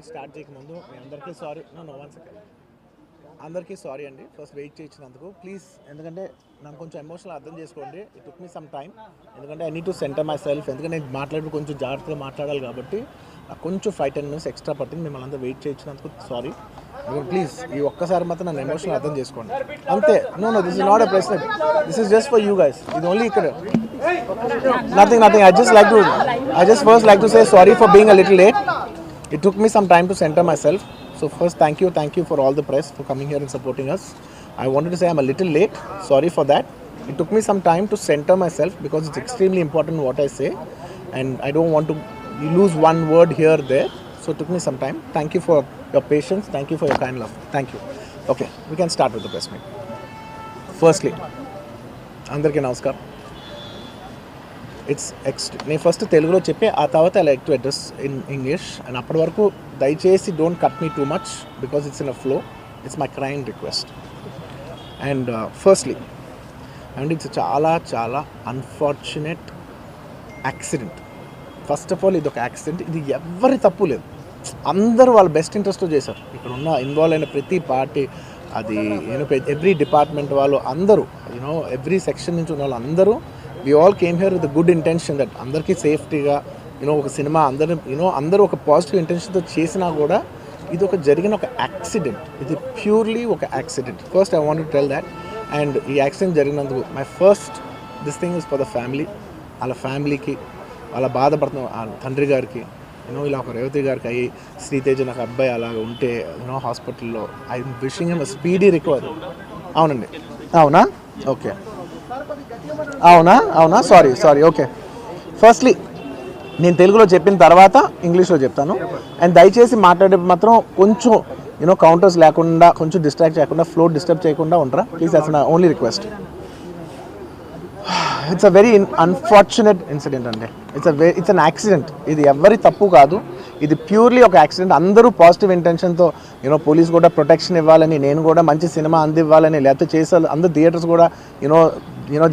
Start చేయకముందు మీ అందరికీ సారీ. No one second. అందరికీ సారీ అండి ఫస్ట్ వెయిట్ చేయించినందుకు. ప్లీజ్, ఎందుకంటే నాకు కొంచెం ఎమోషనల్ అర్థం చేసుకోండి. It took me some time, ఎందుకంటే I need to center myself. ఎందుకంటే నేను మాట్లాడి కొంచెం జాగ్రత్తగా మాట్లాడాలి కాబట్టి నాకు కొంచెం 5-10 minutes ఎక్స్ట్రా పట్టింది. మిమ్మల్ని అంతా వెయిట్ చేయించినందుకు సారీ. ప్లీజ్ ఈ ఒక్కసారి మాత్రం నన్ను ఎమోషనల్ అర్థం చేసుకోండి అంతే. No this is not a press. This is just for you guys. ఇది ఓన్లీ ఇక్కడ nothing. I just first like to say sorry for being a little late. It took me some time to center myself. So first, thank you for all the press for coming here and supporting us. I wanted to say I'm a little late. Sorry for that. It took me some time to center myself because it's extremely important what I say, and I don't want to lose one word here there. So it took me some time. Thank you for your patience. Thank you for your kind love. Thank you. Okay, we can start with the press meet. Firstly, andarki namaskaram. నేను first తెలుగులో చెప్పి ఆ తర్వాత I like to address in English. And అప్పటి వరకు దయచేసి don't cut me too much because it's in a flow. It's my crime request. And firstly and it's చాలా చాలా unfortunate accident. First of all ఇది ఒక యాక్సిడెంట్. ఇది ఎవరి తప్పు లేదు. అందరూ వాళ్ళ బెస్ట్ ఇంట్రెస్ట్తో చేశారు. ఇక్కడ ఉన్న ఇన్వాల్వ్ అయిన ప్రతి పార్టీ, అది ఎవ్రీ డిపార్ట్మెంట్ వాళ్ళు అందరూ, ఎవ్రీ సెక్షన్ నుంచి ఉన్న వాళ్ళు అందరూ, we all came here with a good intention that అందరికీ సేఫ్టీగా ఒక సినిమా అందరూ ఒక పాజిటివ్ ఇంటెన్షన్తో చేసినా కూడా ఇది జరిగిన ఒక యాక్సిడెంట్. ఇది ప్యూర్లీ ఒక accident. First I want to tell that. And ఈ యాక్సిడెంట్ జరిగినందుకు my first this thing is for the family. వాళ్ళ ఫ్యామిలీకి, వాళ్ళ బాధపడుతున్న వాళ్ళ తండ్రి గారికి, ఇలా ఒక రేవతి గారికి అయ్యి శ్రీతేజ నాకు అబ్బాయి అలాగ ఉంటే హాస్పిటల్లో, I wishing him speedy recovery. అవునండి, అవునా? ఓకే, అవునా సారీ. ఓకే, ఫస్ట్లీ నేను తెలుగులో చెప్పిన తర్వాత ఇంగ్లీష్లో చెప్తాను. అండ్ దయచేసి మాట్లాడేటప్పుడు మాత్రం కొంచెం కౌంటర్స్ లేకుండా, కొంచెం డిస్ట్రాక్ట్ చేయకుండా, ఫ్లో డిస్టర్బ్ చేయకుండా ఉంటారా please. That's my only request. It's a very unfortunate incident అండి. It's an accident. ఇది ఎవరి తప్పు కాదు. ఇది ప్యూర్లీ ఒక యాక్సిడెంట్. అందరూ పాజిటివ్ ఇంటెన్షన్తో పోలీస్ కూడా ప్రొటెక్షన్ ఇవ్వాలని, నేను కూడా మంచి సినిమా అందివ్వాలని, లేకపోతే చేసే అందరు థియేటర్స్ కూడా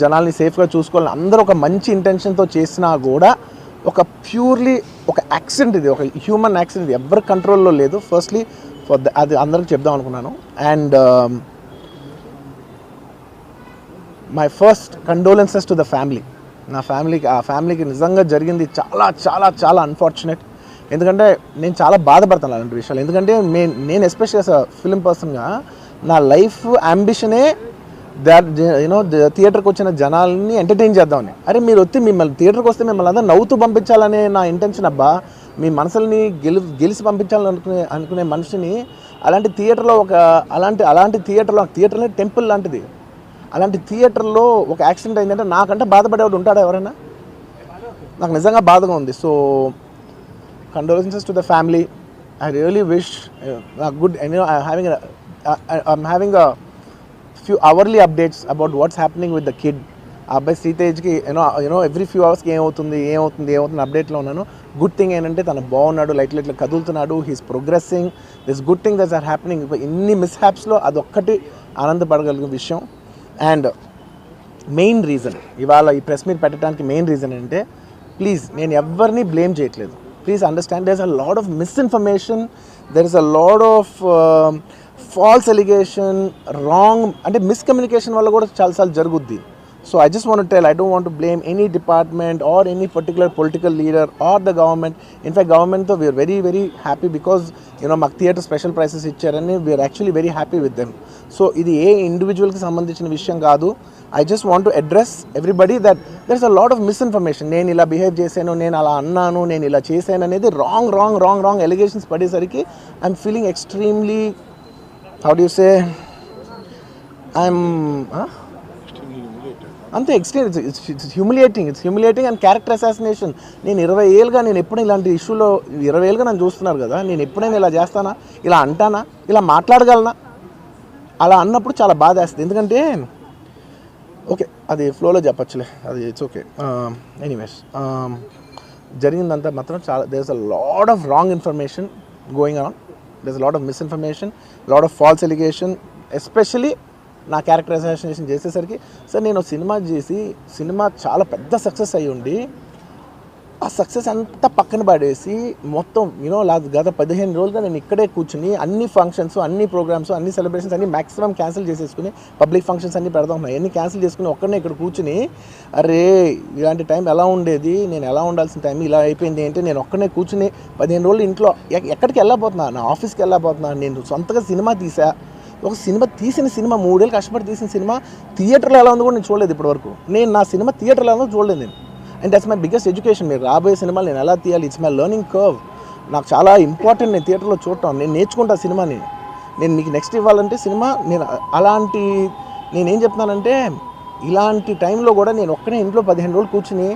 జనాల్ని సేఫ్గా చూసుకోవాలని అందరూ ఒక మంచి ఇంటెన్షన్తో చేసినా కూడా ఒక ప్యూర్లీ ఒక యాక్సిడెంట్. ఇది ఒక హ్యూమన్ యాక్సిడెంట్. ఇది ఎవరి కంట్రోల్లో లేదు. ఫస్ట్లీ అది అందరికి చెప్దాం అనుకున్నాను. And my first condolences to the family. ఆ ఫ్యామిలీకి నిజంగా జరిగింది చాలా చాలా చాలా అన్ఫార్చునేట్. ఎందుకంటే నేను చాలా బాధపడతాను అలాంటి విషయాలు. ఎందుకంటే నేను ఎస్పెషల్లీ యాజ్ అ ఫిలిం పర్సన్గా నా లైఫ్ అంబిషనే థియేటర్కి వచ్చిన జనాల్ని ఎంటర్టైన్ చేద్దామని. అరే మీరు మిమ్మల్ని థియేటర్కి వస్తే మిమ్మల్ని అందరూ నవ్వుతూ పంపించాలనే నా ఇంటెన్షన్. అబ్బా, మీ మనసుల్ని గెలిచి పంపించాలని అనుకునే మనిషిని అలాంటి థియేటర్లో అలాంటి థియేటర్లో టెంపుల్ లాంటిది, అలాంటి థియేటర్లో ఒక యాక్సిడెంట్ అయిందంటే నాకంటే బాధపడేవాడు ఉంటాడా ఎవరైనా? నాకు నిజంగా బాధగా ఉంది. So condolences to the family. I really wish good. I'm having a few hourly updates about what's happening with the kid. ఆ అబ్బాయి శ్రీతేజ్కి ఎవ్రీ ఫ్యూ అవర్స్కి ఏమవుతుంది అప్డేట్లో ఉన్నాను. గుడ్ థింగ్ ఏంటంటే తను బాగున్నాడు, లైట్ కదులుతున్నాడు, he's progressing. This good thing that's are happening. ఇన్ని మిస్హ్యాప్స్లో అదొక్కటి ఆనందపడగలిగిన విషయం. అండ్ మెయిన్ రీజన్ ఇవాళ ఈ ప్రెస్ మీట్ పెట్టడానికి మెయిన్ రీజన్ అంటే, ప్లీజ్ నేను ఎవరిని బ్లేమ్ చేయట్లేదు. Please understand, there is a lot of misinformation, there is a lot of false allegation, wrong అంటే మిస్కమ్యూనికేషన్ వల్ల కూడా చాలాసార్లు జరుగుద్ది. So I just want to tell, I don't want to blame any department or any particular political leader or the government. In fact, government though we are very very happy because మాకు theatre special prices ఇచ్చారని we are actually very happy with them. So ఇది ఏ ఇండివిజువల్కి సంబంధించిన విషయం కాదు. I just want to address everybody that there is a lot of misinformation. నేను ఇలా behave చేశాను, నేను అలా అన్నాను, నేను ఇలా చేశాను అనేది రాంగ్ ఎలిగేషన్స్ పడేసరికి I'm feeling extremely, how do you say, అంతే extreme. It's humiliating and character assassination. నేను 20 ఏళ్ళుగా నేను ఎప్పుడు ఇలాంటి ఇష్యూలో 20 ఏళ్ళుగా నన్ను చూస్తున్నారు కదా, నేను ఎప్పుడైనా ఇలా చేస్తానా, ఇలా అంటానా, ఇలా మాట్లాడగలనా? అలా అన్నప్పుడు చాలా బాధ వేస్తుంది. ఎందుకంటే ఓకే అది ఫ్లోలో చెప్పచ్చులే, అది ఇట్స్ ఓకే. ఎనీవేస్ జరిగిందంతా మాత్రం చాలా, there is a lot of wrong information going around. There is a lot of misinformation, lot of false allegation. Especially నా క్యారెక్టర్ అసాసినేషన్ చేసేసరికి, సార్ నేను సినిమా చేసి సినిమా చాలా పెద్ద సక్సెస్ అయ్యి ఉండి ఆ సక్సెస్ అంతా పక్కన పడేసి మొత్తం గత 15 రోజులుగా నేను ఇక్కడే కూర్చుని అన్ని ఫంక్షన్స్, అన్ని ప్రోగ్రామ్స్, అన్ని సెలబ్రేషన్స్ అన్ని మ్యాక్సిమం క్యాన్సిల్ చేసేసుకుని పబ్లిక్ ఫంక్షన్స్ అన్ని పెడదాం ఉన్నాయి, అన్ని క్యాన్సిల్ చేసుకుని ఒక్కడనే ఇక్కడ కూర్చుని అరే ఇలాంటి టైం ఎలా ఉండేది, నేను ఎలా ఉండాల్సిన టైం ఇలా అయిపోయింది ఏంటి, నేను ఒక్కడనే కూర్చుని 15 రోజులు ఇంట్లో ఎక్కడికి వెళ్ళబోతున్నా, నా ఆఫీస్కి వెళ్ళబోతున్నా, నేను సొంతగా సినిమా తీసా, ఒక సినిమా తీసిన సినిమా 3 ఏళ్ళు కష్టపడి తీసిన సినిమా థియేటర్లో ఎలా ఉందో కూడా నేను చూడలేదు ఇప్పటివరకు. నేను నా సినిమా థియేటర్లో ఎలా ఉందో చూడలేదు నేను. And that's my biggest education. మీరు రాబోయే సినిమాలు నేను ఎలా తీయాలి, ఇట్స్ మై లెర్నింగ్ కర్వ్. నాకు చాలా ఇంపార్టెంట్ నేను థియేటర్లో చూడటం, నేను నేర్చుకుంటా సినిమాని. నేను మీకు నెక్స్ట్ ఇవ్వాలంటే సినిమా నేనేం చెప్తున్నానంటే ఇలాంటి టైంలో కూడా నేను ఒక్కనే ఇంట్లో 15 రోజులు కూర్చుని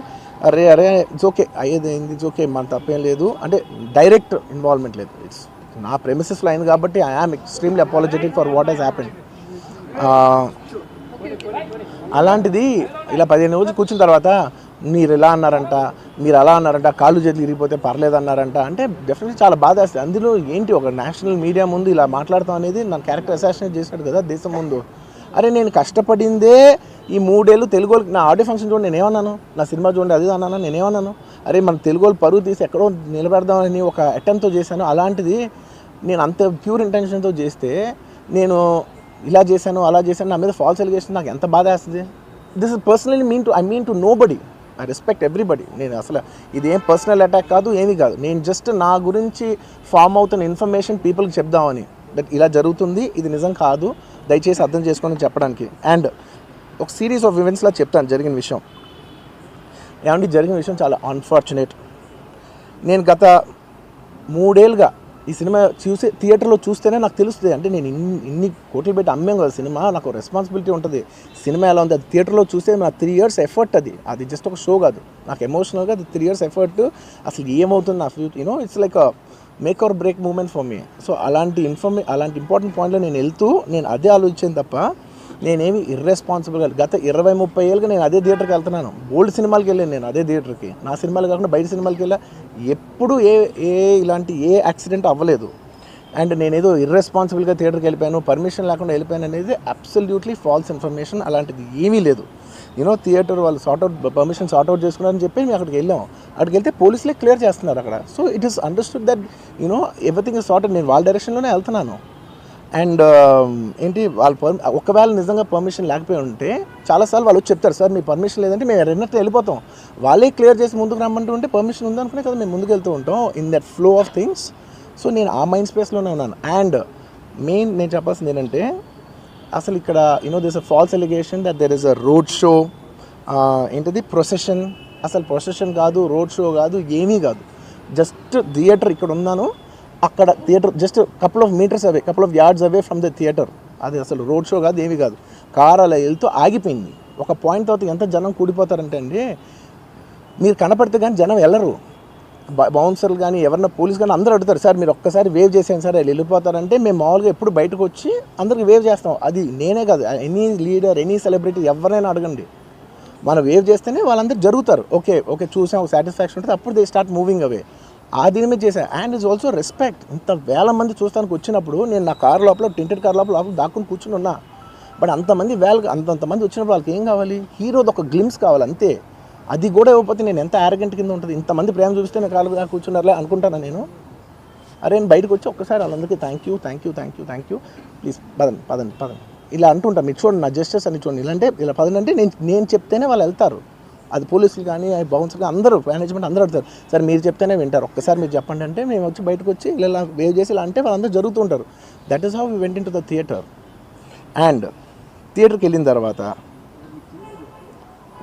అరే ఇట్స్ ఓకే అయ్యేదైంది, ఇట్స్ ఓకే, మన తప్పేం లేదు అంటే డైరెక్ట్ ఇన్వాల్వ్మెంట్ లేదు. ఇట్స్ నా ప్రెమిసెస్లో అయింది కాబట్టి I am extremely apologetic for what has happened. అలాంటిది ఇలా 15 రోజులు కూర్చున్న తర్వాత మీరు ఇలా అన్నారంట, మీరు అలా అన్నారంట, కాళ్ళు చేతులు ఇరిగిపోతే పర్లేదు అన్నారంట అంటే డెఫినెట్లీ చాలా బాధ వేస్తుంది. అందులో ఏంటి ఒక నేషనల్ మీడియా ముందు ఇలా మాట్లాడతాం అనేది నా క్యారెక్టర్ అసాసినేట్ చేసినట్టు కదా దేశం ముందు. అరే నేను కష్టపడిందే ఈ 3 ఏళ్ళు తెలుగు వాళ్ళకి. నా ఆడియో ఫంక్షన్ చూడండి నేనేమన్నాను, నా సినిమా చూడండి అది అన్నాను, నేనేమన్నాను, అరే మన తెలుగు వాళ్ళు పరువు తీసి ఎక్కడో నిలబెడదామని ఒక అటెంప్ట్తో చేశాను. అలాంటిది నేను అంత ప్యూర్ ఇంటెన్షన్తో చేస్తే నేను ఇలా చేశాను అలా చేశాను, నా మీద ఫాల్స్ ఎలిగేషన్, నాకు ఎంత బాధ వేస్తుంది. This is personally I mean to nobody, I respect everybody. నేను అసలు ఇదేం పర్సనల్ అటాక్ కాదు, ఏమీ కాదు. నేను జస్ట్ నా గురించి ఫామ్ అవుతున్న ఇన్ఫర్మేషన్ పీపుల్కి చెప్దామని, దట్ ఇలా జరుగుతుంది, ఇది నిజం కాదు, దయచేసి అర్థం చేసుకోండి చెప్పడానికి. అండ్ ఒక సిరీస్ ఆఫ్ ఈవెంట్స్లో చెప్తాను జరిగిన విషయం. ఏమంటే జరిగిన విషయం చాలా అన్ఫార్చునేట్. నేను గత 3 ఏళ్ళుగా ఈ సినిమా థియేటర్లో చూస్తేనే నాకు తెలుస్తుంది. అంటే నేను ఇన్ని కోట్లు పెట్టి అమ్మేం కదా సినిమా, నాకు రెస్పాన్సిబిలిటీ ఉంటుంది. సినిమా ఎలా ఉంది అది థియేటర్లో చూస్తే నా 3 years ఎఫర్ట్, అది జస్ట్ ఒక షో కాదు, నాకు ఎమోషనల్గా అది 3 years ఎఫర్ట్. అసలు ఏమవుతుంది నా future, it's like make or break moment for me. So అలాంటి ఇంపార్టెంట్ పాయింట్లో నేను వెళ్తూ నేను అదే ఆలోచించాను తప్ప నేనేమి ఇర్రెస్పాన్సిబుల్గా గత 20-30 ఏళ్ళుగా నేను అదే థియేటర్కి వెళ్తున్నాను. ఓల్డ్ సినిమాలకి వెళ్ళాను నేను అదే థియేటర్కి, నా సినిమాలు కాకుండా బయట సినిమాలకి వెళ్ళా. ఎప్పుడు ఇలాంటి యాక్సిడెంట్ అవ్వలేదు. అండ్ నేనేదో ఇర్రెస్పాన్సిబుల్గా థియేటర్కి వెళ్ళిపోయాను, పర్మిషన్ లేకుండా వెళ్ళిపోయాను అనేది అబ్సల్యూట్లీ ఫాల్స్ ఇన్ఫర్మేషన్. అలాంటిది ఏమీ లేదు. థియేటర్ వాళ్ళు పర్మిషన్ సార్ట్అవుట్ చేసుకున్నారని చెప్పి మేము అక్కడికి వెళ్ళాము. అక్కడికి వెళ్తే పోలీసులే క్లియర్ చేస్తున్నారు అక్కడ. So it is understood that everything is sorted. నేను వాళ్ళ డైరెక్షన్లోనే వెళ్తున్నాను. అండ్ ఒకవేళ నిజంగా పర్మిషన్ లేకపోయి ఉంటే చాలాసార్లు వాళ్ళు వచ్చి చెప్తారు, సార్ మీ పర్మిషన్ లేదంటే మేము రెండట్టు వెళ్ళిపోతాం. వాళ్ళే క్లియర్ చేసి ముందుకు రమ్మంటూ ఉంటే పర్మిషన్ ఉందనుకునే కదా మేము ముందుకు వెళ్తూ ఉంటాం in that flow of things. So నేను ఆ మైండ్ స్పేస్లోనే ఉన్నాను. అండ్ మెయిన్ నేను చెప్పాల్సింది ఏంటంటే అసలు ఇక్కడ this a false allegation that there is a road show, procession. అసలు ప్రొసెషన్ కాదు, రోడ్ షో కాదు, ఏమీ కాదు. జస్ట్ థియేటర్ ఇక్కడ ఉన్నాను, అక్కడ theatre just couple of yards away from the theatre. అది అసలు రోడ్ షో కాదు, ఏమీ కాదు. కార్ అలా వెళ్తూ ఆగిపోయింది. ఒక పాయింట్ తర్వాత ఎంత జనం కూడిపోతారంటే అండి, మీరు కనపడితే కానీ జనం వెళ్ళరు. బౌన్సర్లు కానీ ఎవరన్నా పోలీస్ కానీ అందరూ అడుగుతారు, సార్ మీరు ఒక్కసారి వేవ్ చేసాను సార్ వాళ్ళు వెళ్ళిపోతారంటే మేము మామూలుగా ఎప్పుడు బయటకు వచ్చి అందరికి వేవ్ చేస్తాం. అది నేనే కాదు, ఎనీ లీడర్ ఎనీ సెలబ్రిటీ ఎవరైనా అడగండి, మనం వేవ్ చేస్తేనే వాళ్ళందరూ జరుగుతారు. ఓకే చూసాం, ఒక సాటిస్ఫాక్షన్ ఉంటుంది, అప్పుడు దే స్టార్ట్ మూవింగ్ అవే. ఆ దీని మీద చేశాను. And it's also respect. ఇంత వేల మంది చూస్తానికి వచ్చినప్పుడు నేను నా కార్ లోపల టెంటెడ్ కార్ లోపల దాక్కుని కూర్చుని ఉన్నా. బట్ అంతమంది అంతమంది వచ్చినప్పుడు వాళ్ళకి ఏం కావాలి, హీరోది ఒక గ్లిమ్స్ కావాలి అంతే. అది కూడా ఇవ్వకపోతే నేను ఎంత యారగెంట్ కింద ఉంటుంది. ఇంతమంది ప్రేమ చూపిస్తే నేను కాలుగా కూర్చున్నారులే అనుకుంటాను నేను. అరే నేను బయటకు వచ్చి ఒక్కసారి వాళ్ళందరికీ థ్యాంక్ యూ ప్లీజ్ పదండి ఇలా అంటుంటా. మీరు చూడండి నా జస్టిస్ అని చూడండి, ఇలా పదండి నేను చెప్తేనే వాళ్ళు వెళ్తారు. అది పోలీసులు కానీ బౌన్సర్లు అందరూ మేనేజ్మెంట్ అందరూ అడుగుతారు, సార్ మీరు చెప్తేనే వింటారు, ఒక్కసారి మీరు చెప్పండి అంటే మేము వచ్చి బయటకు వచ్చి ఇలా వేవ్ చేసి ఇలా అంటే వాళ్ళందరూ జరుగుతుంటారు. That is how we went in to the theatre. And థియేటర్కి వెళ్ళిన తర్వాత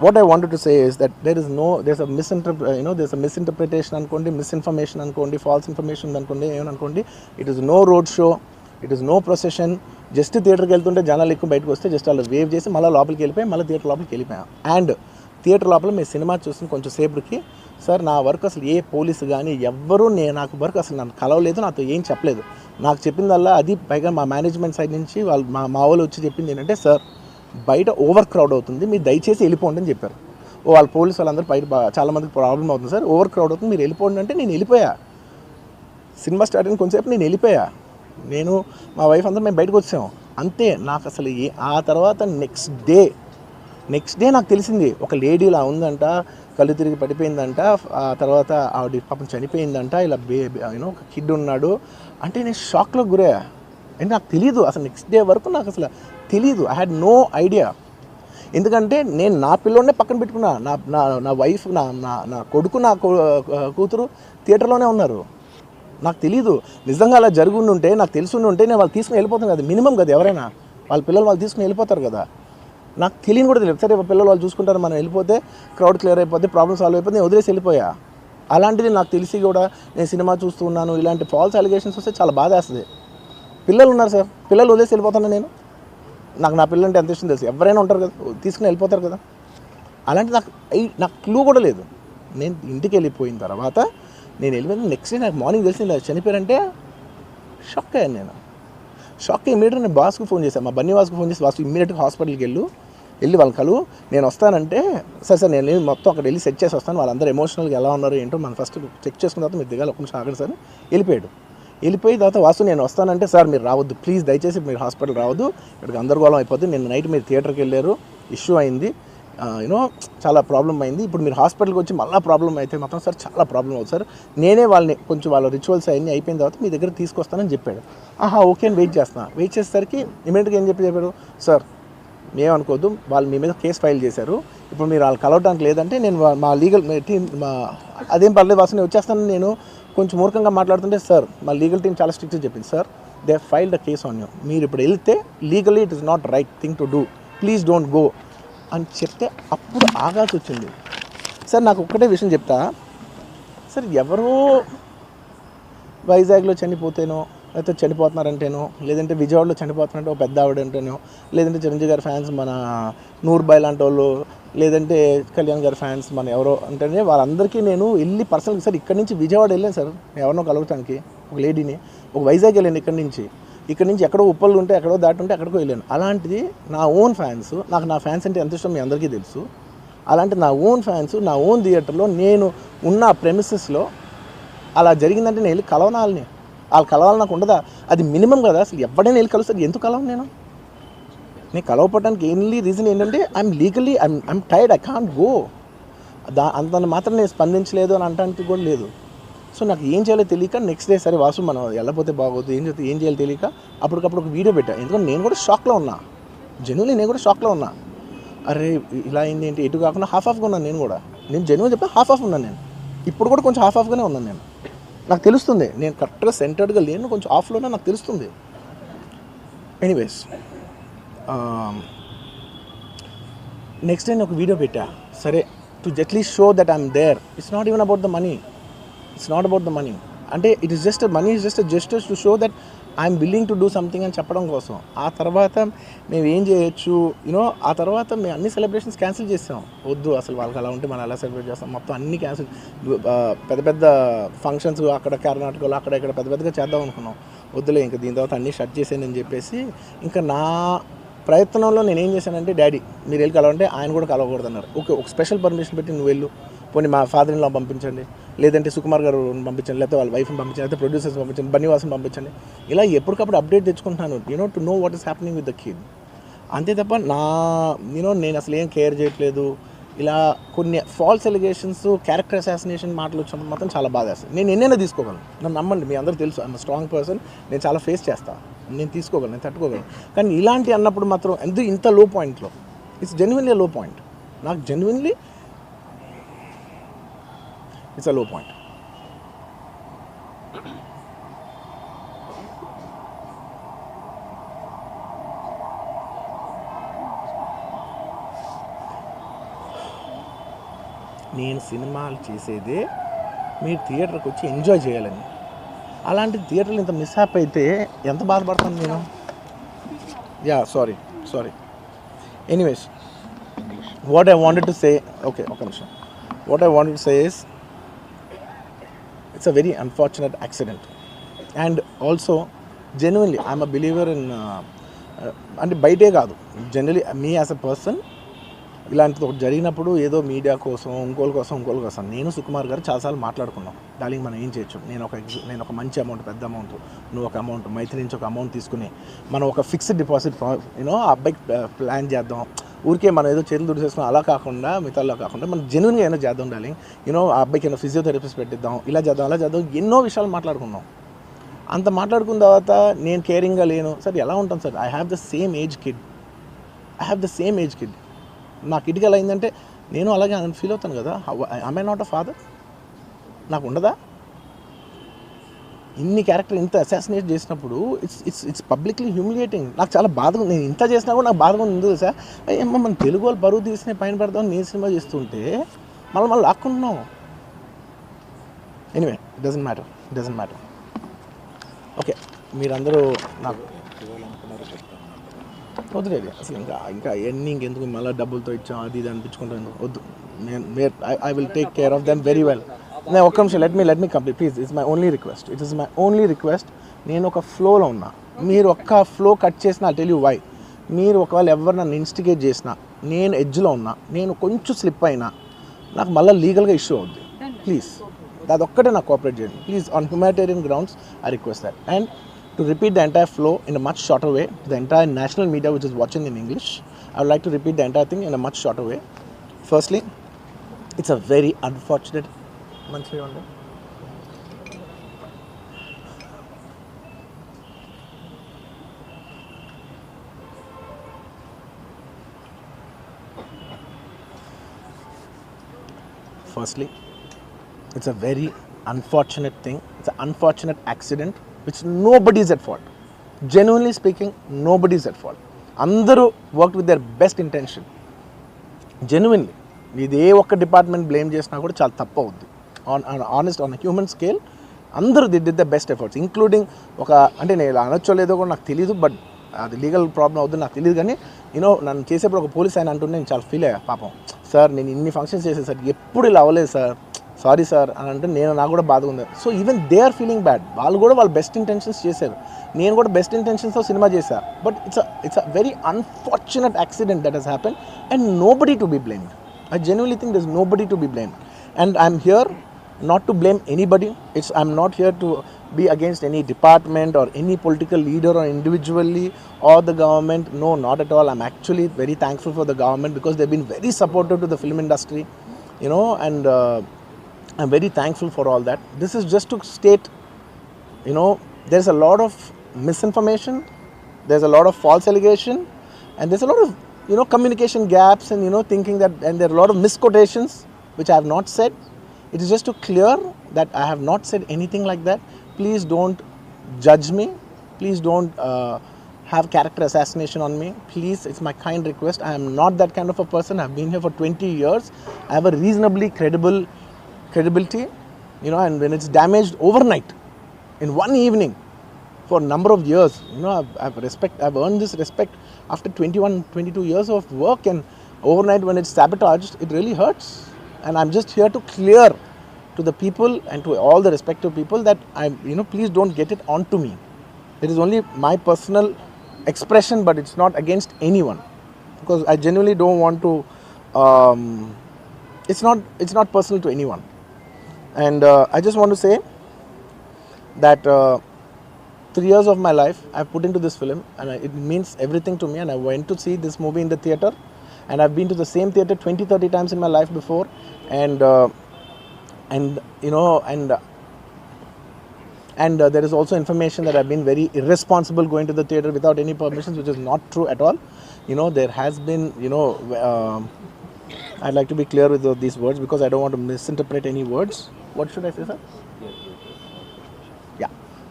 what I wanted to say is that there's a misinterpretation అనుకోండి, మిస్ఇన్ఫర్మేషన్ అనుకోండి, ఫాల్స్ ఇన్ఫర్మేషన్ అనుకోండి, ఏమనుకోండి, it is no road show, it is no procession. Just థియేటర్కి వెళ్తుంటే జనాలు ఎక్కువ బయటకు వస్తే జస్ట్ వాళ్ళు వేవ్ చేసి మళ్ళీ లోపలికి వెళ్ళిపోయి మళ్ళీ థియేటర్ లోపలికి వెళ్ళిపోయాం. అండ్ థియేటర్ లోపల మీ సినిమా చూసిన కొంచెం సేపటికి సార్ నా వర్క్ అసలు ఏ పోలీసు కానీ ఎవ్వరూ నాకు వర్క్ అసలు నన్ను కలవలేదు, నాతో ఏం చెప్పలేదు. నాకు చెప్పిందల్లా అది పైగా మా మేనేజ్మెంట్ సైడ్ నుంచి వాళ్ళు మా వాళ్ళు వచ్చి చెప్పింది ఏంటంటే, సార్ బయట ఓవర్ క్రౌడ్ అవుతుంది, మీరు దయచేసి వెళ్ళిపోండి అని చెప్పారు. వాళ్ళ పోలీసు వాళ్ళందరూ బయట చాలామందికి ప్రాబ్లం అవుతుంది, సార్ ఓవర్ క్రౌడ్ అవుతుంది మీరు వెళ్ళిపోండి అంటే నేను వెళ్ళిపోయా. సినిమా స్టార్ట్ అయిన కొంచెంసేపు నేను వెళ్ళిపోయా. నేను మా వైఫ్ అందరూ మేము బయటకు వచ్చాము అంతే. నాకు అసలు ఆ తర్వాత నెక్స్ట్ డే నెక్స్ట్ డే నాకు తెలిసింది ఒక లేడీ ఇలా ఉందంట, కళ్ళు తిరిగి పడిపోయిందంట, ఆ తర్వాత ఆవిడ పాపం చనిపోయిందంట, ఇలా యూనో ఒక కిడ్ ఉన్నాడు అంటే నేను షాక్లో గురయ్యా. అంటే నాకు తెలీదు అసలు, నెక్స్ట్ డే వరకు నాకు అసలు తెలీదు. I had no idea. ఎందుకంటే నేను నా పిల్లోనే పక్కన పెట్టుకున్నా, నా నా నా వైఫ్, నా నా నా కొడుకు, నా కూతురు థియేటర్లోనే ఉన్నారు. నాకు తెలీదు. నిజంగా అలా జరుగుండి ఉంటే, నాకు తెలుసుండి ఉంటే నేను వాళ్ళు తీసుకుని వెళ్ళిపోతాను కదా, మినిమం కదా, ఎవరైనా వాళ్ళ పిల్లలు వాళ్ళు తీసుకుని వెళ్ళిపోతారు కదా. నాకు తెలియని కూడా తెలియదు. సరే పిల్లలు వాళ్ళు చూసుకుంటారు, మనం వెళ్ళిపోతే క్రౌడ్ క్లియర్ అయిపోతే, ప్రాబ్లమ్ సాల్వ్ అయిపోతే, నేను వదిలేసి వెళ్ళిపోయా. అలాంటిది నాకు తెలిసి కూడా నేను సినిమా చూస్తూ ఉన్నాను, ఇలాంటి ఫాల్స్ అలిగేషన్స్ వస్తే చాలా బాధ వేస్తుంది. పిల్లలు ఉన్నారు సార్, పిల్లలు వదిలేసి వెళ్ళిపోతాను నేను. నాకు నా పిల్లలు అంటే ఎంత ఇష్టం తెలుసు, ఎవరైనా ఉంటారు కదా, తీసుకుని వెళ్ళిపోతారు కదా. అలాంటి నాకు క్లూ కూడా లేదు. నేను ఇంటికి వెళ్ళిపోయిన తర్వాత నేను వెళ్ళిపోయిన నెక్స్ట్ డే నాకు మార్నింగ్ తెలిసింది చనిపోయారంటే షాక్ అయ్యాను నేను. షాక్ అయ్యి ఇమీడియట్గా నేను బాస్కు ఫోన్ చేశాను, మా బన్నీ వాసుకు ఫోన్ చేసి, వాసు ఇమీడియట్గా హాస్పిటల్కి వెళ్ళి వాళ్ళ కలు, నేను వస్తానంటే సరే నేను మొత్తం అక్కడ వెళ్ళి సెట్ చేసి వస్తాను, వాళ్ళందరూ ఎమోషనల్గా ఎలా ఉన్నారు ఏంటో మనం ఫస్ట్ చెక్ చేసుకున్న తర్వాత మీరు దిగాలి, ఒక్క నిమిషం ఆగండి సార్. వెళ్ళిపోయిన తర్వాత వాసు నేను వస్తానంటే, సార్ మీరు రావద్దు ప్లీజ్, దయచేసి మీరు హాస్పిటల్ రావద్దు, ఇక్కడికి గందరగోళం అయిపోతుంది, నిన్న నైట్ మీరు థియేటర్కి వెళ్ళారు, ఇష్యూ అయింది, యూనో చాలా ప్రాబ్లం అయింది, ఇప్పుడు మీరు హాస్పిటల్కి వచ్చి మళ్ళీ ప్రాబ్లం అయితే మాత్రం సార్ చాలా ప్రాబ్లం అవుతుంది సార్, నేనే వాళ్ళని కొంచెం వాళ్ళ రిచువల్స్ అవన్నీ అయిపోయిన తర్వాత మీ దగ్గర తీసుకొస్తానని చెప్పాడు. ఓకే అని వెయిట్ చేసేసరికి ఇమీడియట్గా ఏం చెప్పారు, సార్ మేమనుకోవద్దు, వాళ్ళు మీ మీద కేసు ఫైల్ చేశారు, ఇప్పుడు మీరు వాళ్ళు కలవడానికి లేదంటే నేను మా లీగల్ టీం అదేం పర్లేదు వాసు నేను వచ్చేస్తాను, నేను కొంచెం మూర్ఖంగా మాట్లాడుతుంటే, సార్ మా లీగల్ టీం చాలా స్ట్రిక్ట్గా చెప్పింది, sir they filed the case on you, మీరు ఇప్పుడు వెళ్తే legally it is not right thing to do, please don't go అని చెప్తే అప్పుడు ఆగాల్సి వచ్చింది. సార్ నాకు ఒక్కటే విషయం చెప్తా సార్, ఎవరో వైజాగ్లో చనిపోతేనో, లేకపోతే చనిపోతున్నారంటేనో, లేదంటే విజయవాడలో చనిపోతున్నారంటే ఒక పెద్ద ఆవిడ అంటేనో, లేదంటే చిరంజీవి గారి ఫ్యాన్స్ మన నూర్బాయ్ లాంటి వాళ్ళు, లేదంటే కళ్యాణ్ గారి ఫ్యాన్స్ మన ఎవరో అంటేనే వాళ్ళందరికీ నేను వెళ్ళి పర్సనల్గా, సార్ ఇక్కడి నుంచి విజయవాడ వెళ్ళాను సార్, ఎవరినో కలవటానికి ఒక లేడీని, ఒక వైజాగ్ వెళ్ళాను ఇక్కడి నుంచి ఎక్కడో ఉప్పలు ఉంటే ఎక్కడో దాటి ఉంటే ఎక్కడికో వెళ్ళాను. అలాంటిది నా ఓన్ ఫ్యాన్స్, నాకు నా ఫ్యాన్స్ అంటే ఎంత ఇష్టం మీ అందరికీ తెలుసు, అలాంటి నా ఓన్ ఫ్యాన్స్ నా ఓన్ థియేటర్లో నేను ఉన్న ప్రెమిసెస్లో అలా జరిగిందంటే నేను వెళ్ళి కలవనాలని, వాళ్ళు కలవాలి నాకు ఉండదా, అది మినిమం కదా. అసలు ఎవడైనా వెళ్ళి కలుస్తారు, ఎందుకు కలవను నేను కలవపడడానికి ఓన్లీ రీజన్ ఏంటంటే I'm legally I'm tired, I can't go. అంత మాత్రం నేను స్పందించలేదు అని అనడానికి కూడా లేదు. సో నాకు ఏం చేయాలో తెలియక నెక్స్ట్ డే సరే వాసు మనం వెళ్ళకపోతే బాగోదు, ఏం చేయాలో తెలియక అప్పటికప్పుడు ఒక వీడియో పెట్టా. ఎందుకంటే నేను కూడా షాక్లో ఉన్నా, జెన్యున్లీ నేను కూడా షాక్లో ఉన్నా. అరే ఇలా అయింది ఏంటి, ఎటు కాకుండా హాఫ్ ఉన్నాను నేను జెన్యున్ చెప్పా, హాఫ్ ఉన్నాను నేను. ఇప్పుడు కూడా కొంచెం హాఫ్గానే ఉన్నాను నేను. నాకు తెలుస్తుంది నేను కరెక్ట్గా సెంటర్డ్గా లేను, కొంచెం ఆఫ్లోనే నాకు తెలుస్తుంది. ఎనీవేస్ నెక్స్ట్ డే నేను ఒక వీడియో పెట్టా, సరే to at least show that I'm there. It's not even about the money, అంటే it is just money is just gestures to show that I'm willing to do something అని చెప్పడం కోసం. ఆ తర్వాత మేము ఏం చేయొచ్చు యూనో, ఆ తర్వాత మేము అన్ని సెలబ్రేషన్స్ క్యాన్సిల్ చేసాం. వద్దు అసలు వాళ్ళకి అలా ఉంటే మనం ఎలా సెలబ్రేట్ చేస్తాం, మొత్తం అన్ని క్యాన్సిల్. పెద్ద ఫంక్షన్స్ అక్కడ కర్ణాటకలో అక్కడ ఇక్కడ పెద్దగా చేద్దాం అనుకున్నాం. వద్దులే ఇంకా దీని తర్వాత అన్నీ షట్ చేసానని చెప్పేసి, ఇంకా నా ప్రయత్నంలో నేను ఏం చేశానంటే, డాడీ మీరు వెళ్ళి కలవంటే ఆయన కూడా కలవకూడదు అన్నారు. ఓకే ఒక స్పెషల్ పర్మిషన్ పెట్టి నువ్వు వెళ్ళు, పోనీ మా ఫాదర్ ఇన్ లా పంపించండి, లేదంటే సుకుమార్ గారు పంపించండి, లేకపోతే వాళ్ళ వైఫ్ని పంపించండి, లేకపోతే ప్రొడ్యూసర్స్ పంపించండి, బన్నీవాసన్ పంపించండి. ఇలా ఎప్పటికప్పుడు అప్డేట్ తెచ్చుకుంటున్నాను, to know what is happening with the kid. అంతే తప్ప నేను అసలు ఏం కేర్ చేయట్లేదు. ఇలా కొన్ని ఫాల్స్ ఎలిగేషన్స్, క్యారెక్టర్ అసాసినేషన్ మాటలు వచ్చినప్పుడు మాత్రం చాలా బాధ వేస్తుంది. నేను ఎన్నైనా తీసుకోగలను, నన్ను నమ్మండి, మీ అందరూ తెలుసు ఐఎమ్ స్ట్రాంగ్ పర్సన్, నేను చాలా ఫేస్ చేస్తాను, నేను తీసుకోగలను, నేను తట్టుకోగలను. కానీ ఇలాంటి అన్నప్పుడు మాత్రం ఇంత లో పాయింట్లో, ఇట్స్ జెన్యున్లీ లో పాయింట్, నాకు జెన్యున్లీ ఇట్స్ అ లో పాయింట్. నేను సినిమాలు చేసేదే మీరు థియేటర్కి వచ్చి ఎంజాయ్ చేయాలని, అలాంటి థియేటర్లు ఇంత మిస్హాప్ అయితే ఎంత బాధపడతాను నేను. Sorry anyways what I wanted to say, okay ఒక నిమిషం, what I wanted to say is it's a very unfortunate accident, and also genuinely I'm a believer in అంటే బయటే కాదు, generally me as a person ఇలాంటిది ఒకటి జరిగినప్పుడు ఏదో media కోసం ఇంకోళ్ళ కోసం నేను సుకుమార్ గారు చాలాసార్లు మాట్లాడుకున్నాం. డార్లింగ్ మనం ఏం చేయొచ్చు, నేను ఒక మంచి అమౌంట్, పెద్ద అమౌంట్, నువ్వు ఒక అమౌంట్, మైత్రి నుంచి ఒక అమౌంట్ తీసుకుని మనం ఒక ఫిక్స్డ్ డిపాజిట్ ఆ అబ్బాయికి ప్లాన్ చేద్దాం. ఊరికే మనం ఏదో చేతులు దుడిసేసుకుని అలా కాకుండా మిగతాలో కాకుండా మనం జెన్యున్గా ఏమైనా చేద్దాం డార్లింగ్. ఆ అబ్బాయికి ఏమైనా ఫిజియోథెరపిస్ట్ పెట్టిద్దాం, ఇలా చేద్దాం అలా చేద్దాం, ఎన్నో విషయాలు మాట్లాడుకున్నాం. అంత మాట్లాడుకున్న తర్వాత నేను కేరింగ్గా లేను సార్. ఎలా ఉంటాను sir? I have the same age kid. నా కిడ్కి ఎలా అయిందంటే నేను అలాగే ఫీల్ అవుతాను కదా. I not a father? నాకు ఉండదా? ఇన్ని క్యారెక్టర్ ఇంత అసాసినేట్ చేసినప్పుడు ఇట్స్ పబ్లిక్లీ హ్యూమిలియేటింగ్. నాకు చాలా బాధగా, నేను ఇంత చేసినా కూడా నాకు బాధగా ఉంది సార్. ఏమో మన తెలుగు వాళ్ళు బరువు తీసిన పైన పెడతామని నేను సినిమా చేస్తుంటే మళ్ళీ లాక్కుంటున్నాం. Anyway, doesn't matter. ఓకే, మీరందరూ నాకు వద్దులేదు అసలు. ఇంకా ఎన్ని ఇంకెందుకు మళ్ళీ డబ్బులతో ఇచ్చాం అది ఇది అనిపించుకుంటాను, వద్దు. I will take care of them very well. నేను ఒక్క నిమిషం, let me complete please. It's my only request. నేను ఒక ఫ్లోలో ఉన్నా, మీరు ఒక్క ఫ్లో కట్ చేసినా టెల్ యూ వై. మీరు ఒకవేళ ఎవరు నన్ను ఇన్స్టిగేట్ చేసినా, నేను ఎడ్జ్లో ఉన్నా, నేను కొంచెం స్లిప్ అయినా నాకు మళ్ళీ లీగల్గా ఇష్యూ అవుద్ది. ప్లీజ్ అదొక్కటే నాకు కోఆపరేట్ చేయండి please. On humanitarian grounds I request that. And to repeat the entire flow in a much shorter way, the entire national media which is watching in English, I would like to repeat the entire thing in a much shorter way. Firstly, it's a very unfortunate monthly one day. Firstly, it's a very unfortunate thing. It's an unfortunate accident which nobody is at fault. Genuinely speaking, nobody is at fault. Andaru worked with their best intention. Genuinely. ఇది ఏ ఒక్క department blame చేసినా కూడా చాలా తప్పు అవుద్ది. On human scale అందరూ the the best efforts, including ఒక, అంటే నేను అనొచ్చో లేదో కూడా నాకు తెలియదు, బట్ అది లీగల్ ప్రాబ్లం అవుతుంది నాకు తెలియదు. కానీ నన్ను చేసేప్పుడు ఒక పోలీస్ ఆయన అంటుంటే నేను చాలా ఫీల్ అయ్యా. పాపం సార్ నేను ఇన్ని ఫంక్షన్స్ చేసేది సార్, ఎప్పుడు ఇలా అవ్వలేదు సార్, సారీ సార్ అని అంటే నాకు కూడా బాధ ఉంది. So even they are feeling bad. వాళ్ళు కూడా వాళ్ళ బెస్ట్ ఇంటెన్షన్స్ చేశారు, నేను కూడా బెస్ట్ ఇంటెన్షన్స్తో సినిమా చేశాను. But it's a very unfortunate accident that has happen and nobody to be blamed. I genuinely think there's nobody to be blamed. And I'm here not to blame anybody. I'm not here to be against any department or any political leader or individually or the government. No, not at all. I'm actually very thankful for the government because they've been very supportive to the film industry, and I'm very thankful for all that. This is just to state, there's a lot of misinformation, there's a lot of false allegation, and there's a lot of communication gaps and thinking that, and there are a lot of misquotations which I have not said. It is just to clear that I have not said anything like that. Please don't judge me. Please don't have character assassination on me. Please, it's my kind request. I am not that kind of a person. I've been here for 20 years. I have a reasonably credibility, and when it's damaged overnight in one evening for a number of years, I've earned this respect after 22 years of work, and overnight when it's sabotaged, it really hurts. And I'm just here to clear to the people and to all the respective people that please don't get it onto me. It is only my personal expression, but it's not against anyone, because I genuinely don't want to, it's not personal to anyone. And I just want to say that 3 years of my life I've put into this film, and it means everything to me. And I went to see this movie in the theatre, and I've been to the same theatre 20-30 times in my life before, and there is also information that I've been very irresponsible going to the theatre without any permissions, which is not true at all. There has been, I'd like to be clear with these words because I don't want to misinterpret any words. What should I say, sir?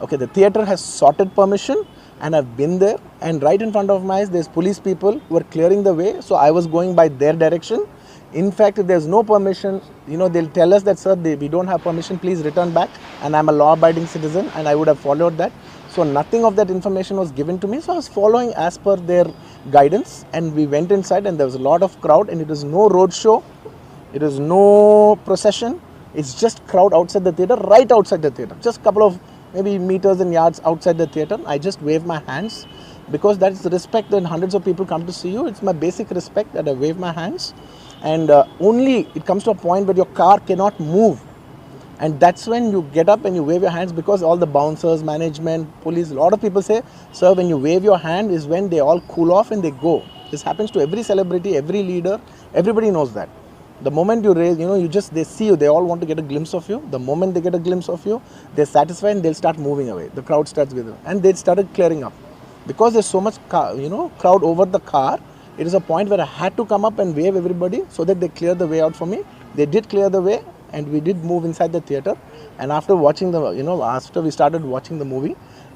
Okay, the theatre has sorted permission, and I've been there, and right in front of my eyes there's police people who are clearing the way, so I was going by their direction. In fact, if there's no permission, they'll tell us that, sir, we don't have permission, please return back, and I'm a law-abiding citizen, and I would have followed that. So nothing of that information was given to me, so I was following as per their guidance, and we went inside, and there was a lot of crowd, and it was no road show, it was no procession, it's just crowd outside the theatre, right outside the theatre, just couple of maybe meters and yards outside the theatre. I just waved my hands, because that is the respect that hundreds of people come to see you. It's my basic respect that I wave my hands, and only it comes to a point where your car cannot move, and that's when you get up and you wave your hands, because all the bouncers, management, police, a lot of people say, sir, when you wave your hand is when they all cool off and they go. This happens to every celebrity, every leader, everybody knows that. The moment you raise, they see you, they all want to get a glimpse of you. The moment they get a glimpse of you, they're satisfied and they'll start moving away. The crowd starts with them, and they started clearing up. Because there's so much crowd over the car, it is a point where I had to come up and wave everybody so that they clear the way out for me. They did clear the way, and we did move inside the theatre. And after watching after we started watching the movie,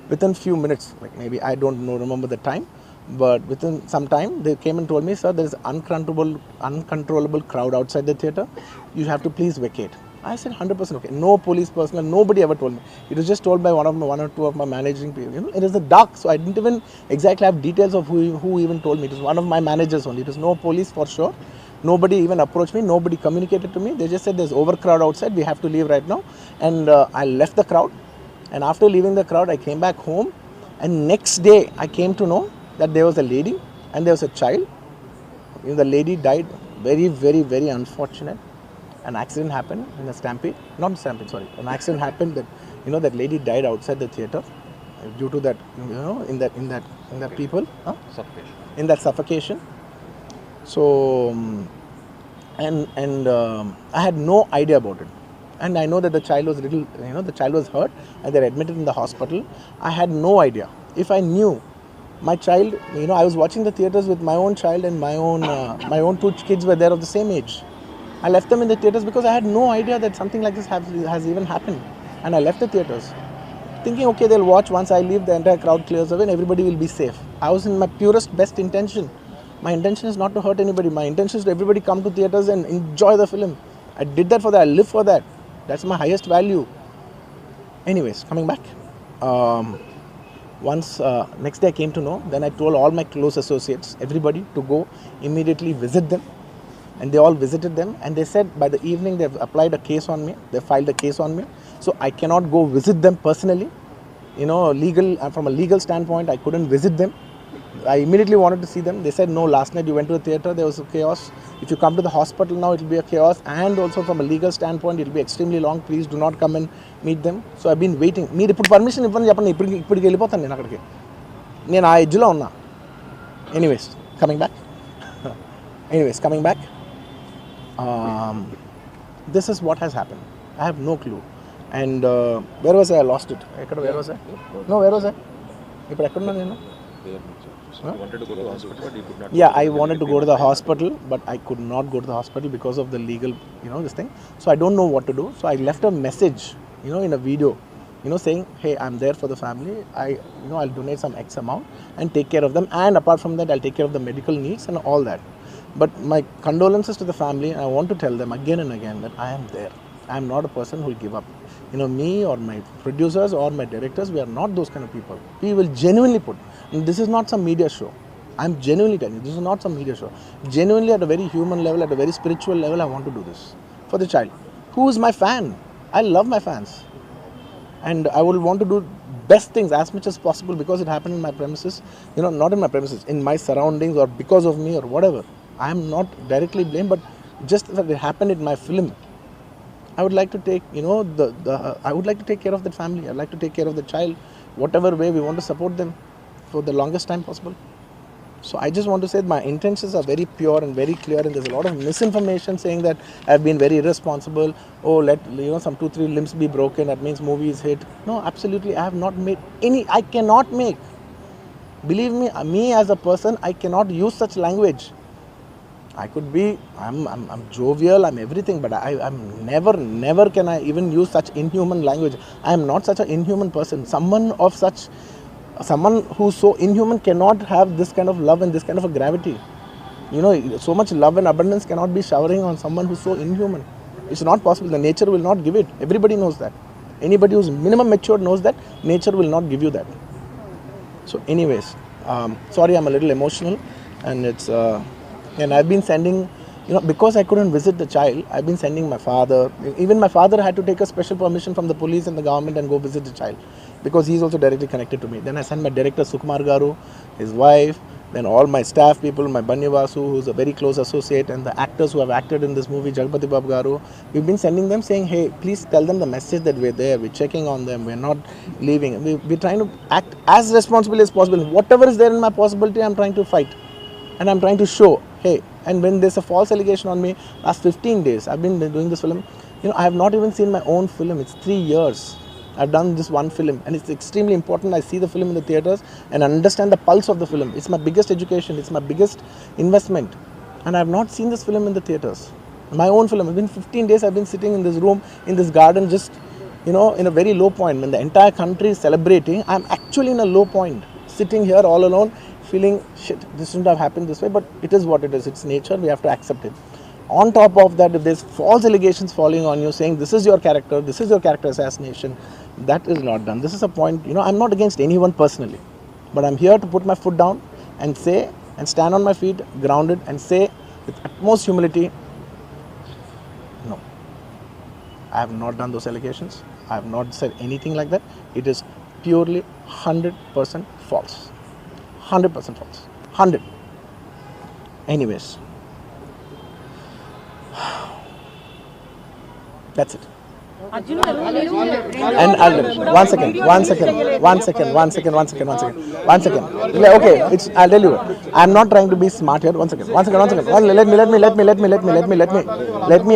within few minutes, like maybe I don't know, remember the time, but within some time they came and told me, sir, there is uncontrollable crowd outside the theatre. You have to please vacate. I said 100% okay. No police personnel, nobody ever told me. It was just told by one or two of my managing people. It is the dark, so I didn't even exactly have details of who even told me. It was one of my managers only. It was no police for sure. Nobody even approached me. Nobody communicated to me. They just said there's overcrowd outside. We have to leave right now. And I left the crowd. And after leaving the crowd, I came back home. And next day, I came to know that there was a lady and there was a child. The lady died. Very, very, very unfortunate. An accident happened in a stampede. Not stampede, sorry. An accident happened that that lady died outside the theatre due to that. In that people. Suffocation. In that suffocation. So, I had no idea about it, and I know that the child was the child was hurt, and they're admitted in the hospital. I had no idea. If I knew, my child, I was watching the theatres with my own child, and my own two kids were there of the same age. I left them in the theatres because I had no idea that something like this has even happened, and I left the theatres, thinking, okay, they'll watch. Once I leave, the entire crowd clears away, and everybody will be safe. I was in my purest, best intention. My intention is not to hurt anybody. My intention is to everybody come to theatres and enjoy the film. I did that for that. I live for that. That's my highest value. Anyways, coming back. Next day I came to know, then I told all my close associates, everybody, to go immediately visit them. And they all visited them. And they said by the evening they've applied a case on me. They filed a case on me. So I cannot go visit them personally. From a legal standpoint, I couldn't visit them. I immediately wanted to see them. They said, no, last night you went to the theatre, there was a chaos. If you come to the hospital now, it will be a chaos. And also from a legal standpoint, it will be extremely long. Please do not come and meet them. So I've been waiting. మీరు ఇప్పుడు permission ఇవ్వని చెప్పండి, ఇప్పటికి వెళ్ళిపోతాను నేను అక్కడికి. నేను ఆ ఎడ్జ్లో ఉన్నా. Anyways, coming back. This is what has happened. I have no clue. And where was I? I lost it. Where was I? No, where was I? ఇప్పుడు ఎక్కడున్నా నేను? You wanted to go to the hospital, but you could not. Yeah, I wanted to go to the hospital, but I could not go to the hospital because of the legal, this thing. So I don't know what to do. So I left a message, in a video, saying, hey, I'm there for the family. I'll donate some X amount and take care of them. And apart from that, I'll take care of the medical needs and all that. But my condolences to the family. And I want to tell them again and again that I am there. I am not a person who will give up. Me or my producers or my directors, we are not those kind of people. We will genuinely put. And this is not some media show. I'm genuinely telling you, this is not some media show. Genuinely, at a very human level, at a very spiritual level, I want to do this for the child. Who is my fan? I love my fans. And I will want to do best things as much as possible because it happened in my premises. Not in my premises, in my surroundings or because of me or whatever. I am not directly blamed, but just that it happened in my film. I would like to take, I would like to take care of that family. I'd like to take care of the child, whatever way we want to support them for the longest time possible. So I just want to say my intentions are very pure and very clear, and there's a lot of misinformation saying that I've been very irresponsible. Oh, let some 2-3 limbs be broken, that means movie is hit. No, absolutely, I have not made any. I cannot make. Believe me as a person, I cannot use such language. I could be, I'm jovial, I'm everything, but I'm never can I even use such inhuman language. I am not such an inhuman person. Someone who's so inhuman cannot have this kind of love and this kind of a gravity. So much love and abundance cannot be showering on someone who's so inhuman. It's not possible. The nature will not give it. Everybody knows that. Anybody who's minimum matured knows that nature will not give you that. So anyways, sorry, I'm a little emotional, and it's and I've been sending, because I couldn't visit the child, I've been sending my father. Even my father had to take a special permission from the police and the government and go visit the child, because he's also directly connected to me. Then I sent my director Sukumar Garu, his wife, then all my staff people, my Banni Vasu, who's a very close associate, and the actors who have acted in this movie, Jagpati Babu Garu, we've been sending them saying, hey, please tell them the message that we're there, we're checking on them, we're not leaving. We're trying to act as responsibly as possible. Whatever is there in my possibility, I'm trying to fight. And I'm trying to show, hey, and when there's a false allegation on me, last 15 days, I've been doing this film, I have not even seen my own film. It's 3 years. I've done this one film, and it's extremely important I see the film in the theatres and understand the pulse of the film. It's my biggest education, it's my biggest investment, and I have not seen this film in the theatres. My own film. It's been 15 days I've been sitting in this room, in this garden, just, in a very low point. When the entire country is celebrating, I'm actually in a low point, sitting here all alone, feeling, shit, this shouldn't have happened this way, but it is what it is. It's nature, we have to accept it. On top of that, if there's false allegations falling on you saying this is your character assassination, that is not done. This is a point, I'm not against anyone personally, but I'm here to put my foot down and say, and stand on my feet, grounded, and say with utmost humility, no, I have not done those allegations. I have not said anything like that. It is purely 100% false. 100% false. 100. Anyways. That's it. And one second. Okay, I'll tell you. I'm not trying to be smart here. One second. Let me.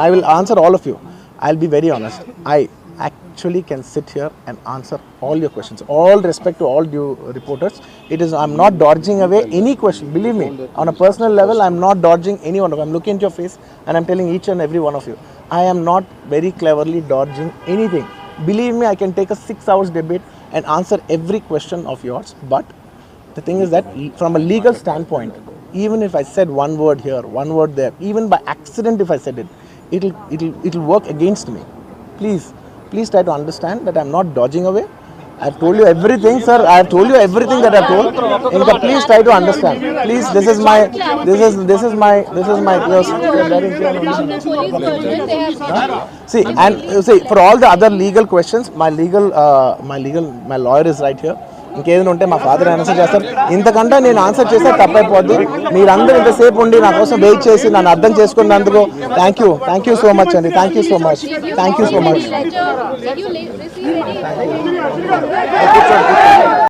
I will answer all of you. I'll be very honest. I actually can sit here and answer all your questions. All respect to all due reporters. I'm not dodging away any question. Believe me, on a personal level, I'm not dodging any one of you. I'm looking into your face and I'm telling each and every one of you, I am not very cleverly dodging anything. Believe me, I can take a 6 hours debate and answer every question of yours. But the thing is that from a legal standpoint, even if I said one word here, one word there, even by accident if I said it, it'll work against me. Please try to understand that I'm not dodging away. I've told you everything, sir. I've told you everything that I've told. Inka, please try to understand. Please, this is my. See, for all the other legal questions, my lawyer is right here. ఇంకేదైనా ఉంటే మా father answer చేస్తారు. ఇంతకంటే నేను answer చేస్తే తప్పైపోద్ది. మీరందరూ ఇంతసేపు ఉండి నా కోసం వెయిట్ చేసి నన్ను అర్థం చేసుకున్నందుకు థ్యాంక్ యూ సో మచ్ అండి. Thank you so much.